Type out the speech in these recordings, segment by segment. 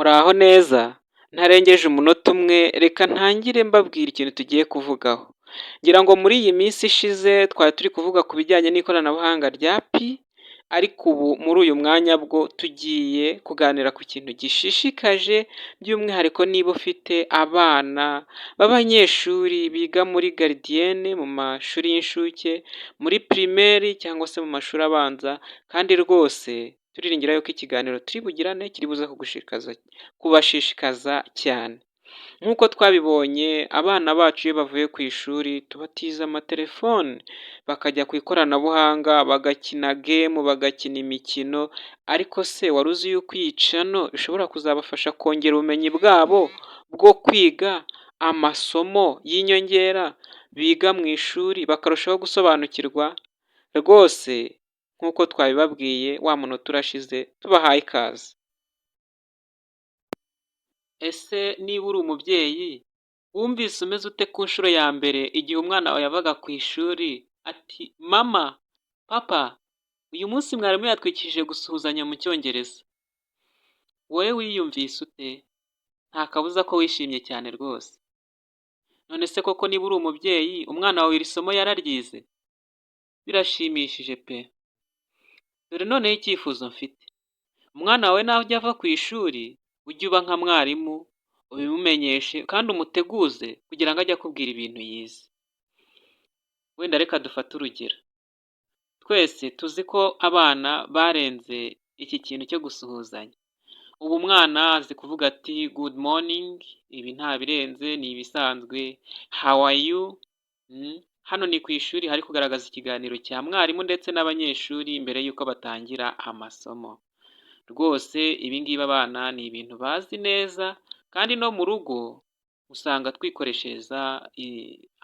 Muraho neza, ntarengeje umunota umwe reka ntangire mbabwira ikintu tugiye kuvugaho. Ngira ngo muri iyi minsi ishize twari turi kuvuga ku bijyanye n'ikoranabuhanga rya pi, ariko ubu muri uyu mwanya bwo tugiye kuganira ku kintu gishishikaje, by'umwihariko niba ufite abana b'abanyeshuri biga muri garidiyene mu mashuri y'inshuke, muri pirimeri cyangwa se mu mashuri abanza, kandi rwose turiringira yuko ikiganiro turi bugirane kiri buze kubashishikaza cyane. Nk'uko twabibonye abana bacu iyo bavuye ku ishuri tubatiza amatelefone, bakajya ku ikoranabuhanga bagakina gemu, bagakina imikino, ariko se wari uzi yuko iyi cano ishobora kuzabafasha kongera ubumenyi bwabo bwo kwiga amasomo y'inyongera biga mu ishuri bakarushaho gusobanukirwa? Rwose nk'uko twabibabwiye wa munota urashize tubahaye ikaze. Ese niba uri umubyeyi wumvise umeze ute ku nshuro ya mbere igihe umwana wawe yavaga ku ishuri ati mama, papa, uyu munsi mwarimu yatwigishije gusuhuzanya mu cyongereza, wowe wiyumvise ute? Nta kabuza ko wishimye cyane rwose. None se koko niba uri umubyeyi umwana wawe iri somo yararyize? Birashimishije pe. Dore noneho icyifuzo mfite, umwana wawe najya ava ku ishuri ujye uba nka mwarimu ubimumenyeshe kandi umuteguze kugira ngo ajye akubwira ibintu yize. Wenda reka dufate urugero, twese tuzi ko abana barenze iki kintu cyo gusuhuzanya. Ubu umwana azi kuvuga ati good morning, ibi nta birenze ni ibisanzwe. How are you? Hano ni ku ishuri hari kugaragaza ikiganiro cya mwarimu ndetse n'abanyeshuri mbere y'uko batangira amasomo. Rwose ibi ngibi abana ni ibintu bazi neza, kandi no mu rugo usanga twikoreshereza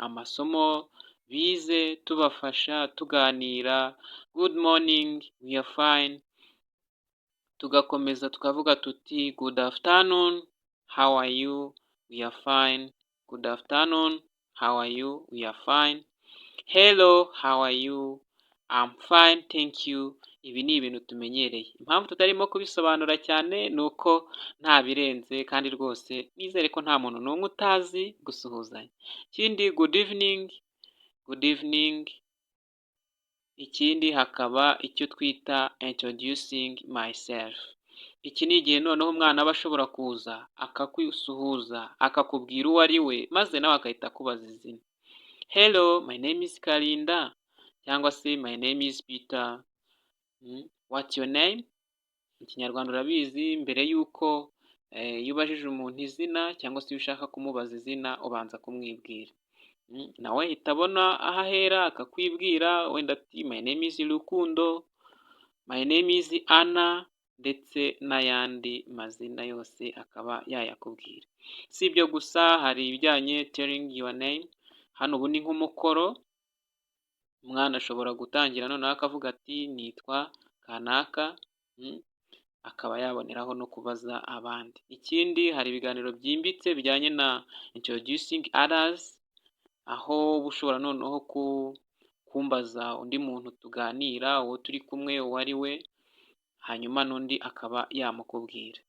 amasomo bize tubafasha tuganira good morning, we are fine, tugakomeza tukavuga tuti good afternoon, how are you? We are fine. Good afternoon, how are you? We are fine. Hello, how are you? I'm fine, thank you. Ibi ni ibintu tumenyereye. Impamvu tutarimo kubisobanura cyane ni uko nta birenze, kandi rwose nizere ko nta muntu n'umwe utazi gusuhuzanya. Ikindi good evening, good evening. Ikindi hakaba icyo twita introducing myself. Iki ni igihe noneho umwana aba ashobora kuza akakwisuhuza akakubwira uwo ari we, maze nawe agahita akubaza izina. Hello, my name is Karinda, cyangwa se my name is Peter. What's your name? Mu Kinyarwanda urabizi, mbere y'uko iyo ubajije umuntu izina cyangwa se iyo ushaka kumubaza izina ubanza kumwibwira. Nawe ahita abona aho ahera akakwibwira, wenda ati my name is Rukundo, my name is Anna, ndetse n'ayandi mazina yose akaba yayakubwira. Si ibyo gusa, hari ibijyanye telling your name. Hano ubu ni nk'umukoro, umwana ashobora gutangira noneho akavuga ati nitwa kanaka, akaba yaboneraho no kubaza abandi. Ikindi hari ibiganiro byimbitse bijyanye na introducing others, aho ushobora noneho kumbaza undi muntu tuganira, uwo turi kumwe uwo ari we, hanyuma n'undi akaba yamukubwira.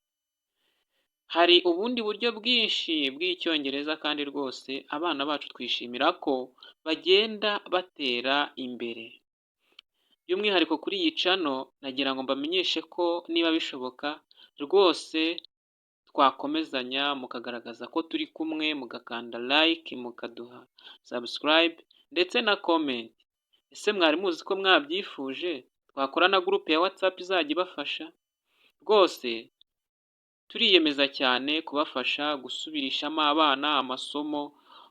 Hari ubundi buryo bwinshi bw'icyongereza, kandi rwose abana bacu twishimira ko bagenda batera imbere. By'umwihariko kuri iyi cano nagira ngo mbamenyeshe ko niba bishoboka rwose twakomezanya mukagaragaza ko turi kumwe, mugakanda like, mukaduha subscribe ndetse na comment. Ese mwari muzi ko mwabyifuje twakora na groupe ya WhatsApp izajya ibafasha? Rwose turiyemeza cyane kubafasha gusubirishamo abana amasomo,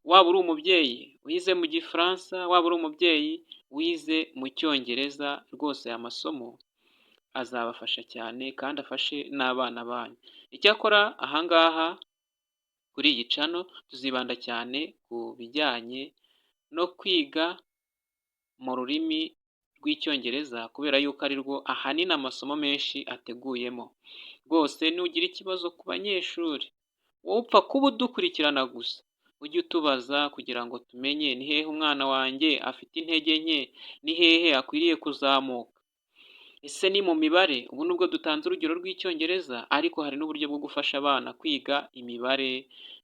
waba uri umubyeyi wize mu Gifaransa, waba uri umubyeyi wize mu Cyongereza, rwose aya masomo azabafasha cyane kandi afashe n'abana banyu. Icyakora ahangaha kuri iyi cano tuzibanda cyane ku bijyanye no kwiga mu rurimi rw'Icyongereza, kubera yuko ari rwo ahanini amasomo menshi ateguyemo. Rwose nugira ikibazo ku banyeshuri, wowe upfa kuba udukurikirana gusa, ujye utubaza kugira ngo tumenye ni hehe umwana wanjye afite intege nke, ni hehe akwiriye kuzamuka. ese ni mu mibare? Ubu nubwo dutanze urugero rw'icyongereza, ariko hari n'uburyo bwo gufasha abana kwiga imibare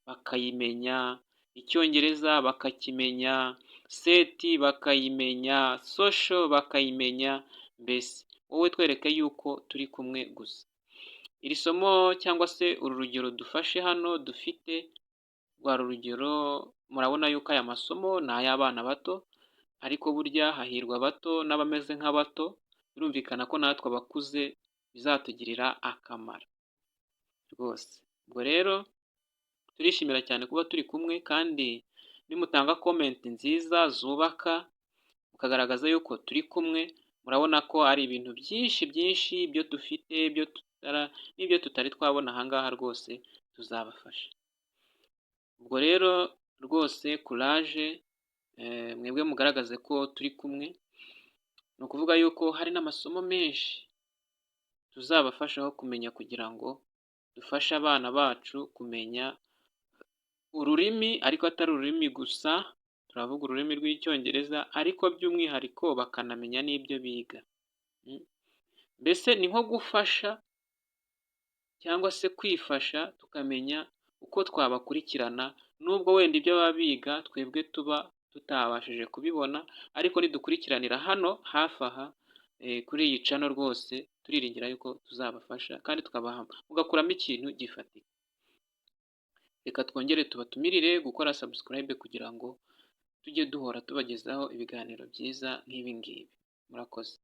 bakayimenya, icyongereza bakakimenya, seti bakayimenya, sosho bakayimenya, mbese wowe twereke yuko turi kumwe gusa. Iri somo cyangwa se uru rugero dufashe hano dufite rwari urugero, murabona yuko aya masomo ni ay'abana bato, ariko burya hahirwa abato n'abameze nk'abato, birumvikana ko natwe abakuze bizatugirira akamaro rwose. Ubwo rero turishimira cyane kuba turi kumwe, kandi nimutanga komenti nziza zubaka mukagaragaza yuko turi kumwe, murabona ko ari ibintu byinshi ibyo dufite n'ibyo tutari twabona ahangaha rwose tuzabafasha. Ubwo rero rwose kuraje, mwebwe mugaragaze ko turi kumwe, ni ukuvuga yuko hari n'amasomo menshi tuzabafashaho kumenya kugira ngo dufashe abana bacu kumenya ururimi, ariko atari ururimi gusa, turavuga ururimi rw'icyongereza, ariko by'umwihariko bakanamenya n'ibyo biga. Mbese ni nko gufasha cyangwa se kwifasha tukamenya uko twabakurikirana, nubwo wenda ibyo baba biga twebwe tuba tutabashije kubibona, ariko nidukurikiranira hano hafi aha kuri iyi channel rwose turiringira yuko tuzabafasha kandi tukabaha mugakuramo ikintu gifatika. Reka twongere tubatumirire gukora subscribe kugira ngo tujye duhora tubagezaho ibiganiro byiza nk'ibi ngibi. Murakoze.